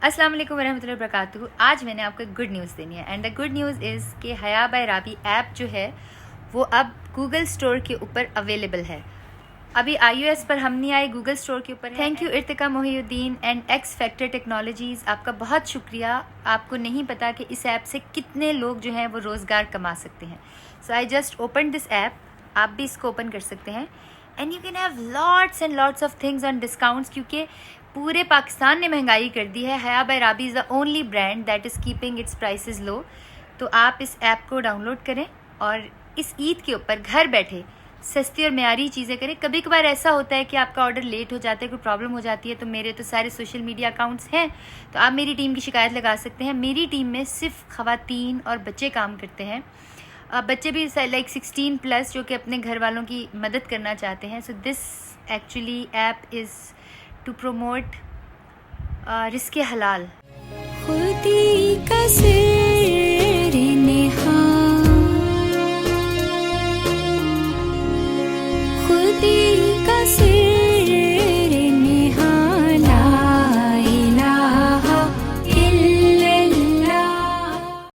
अस्सलाम वालेकुम वरहमतुल्लाहि वबरकातुहू। आज मैंने आपको एक गुड न्यूज़ देनी है and the good news is कि हया बाय राबी ऐप जो है वो अब गूगल स्टोर के ऊपर अवेलेबल है। अभी iOS पर हम नहीं आए, गूगल स्टोर के ऊपर है। Thank you Irtika Mohiuddin and x factor technologies, आपका बहुत शुक्रिया। आपको नहीं पता कि इस ऐप से कितने लोग जो हैं वो रोज़गार कमा सकते हैं। So I just open this app, आप भी इसको ओपन कर सकते हैं and you can have lots and lots of things on discounts, क्योंकि पूरे पाकिस्तान ने महंगाई कर दी है। Haya by Rabi is the only brand that is keeping its prices low. तो आप इस ऐप को डाउनलोड करें और इस ईद के ऊपर घर बैठे सस्ती और म्यारी चीज़ें करें। कभी कभार ऐसा होता है कि आपका ऑर्डर लेट हो जाता है, कोई प्रॉब्लम हो जाती है, तो मेरे तो सारे सोशल मीडिया अकाउंट्स हैं, तो आप मेरी टीम की शिकायत लगा सकते हैं। मेरी टीम में सिर्फ ख़वातीन और बच्चे काम करते हैं, बच्चे भी लाइक 16+ जो कि अपने घर वालों की मदद करना चाहते हैं। So this actually app is to promote रिस्क हलाल। खुदी का सिर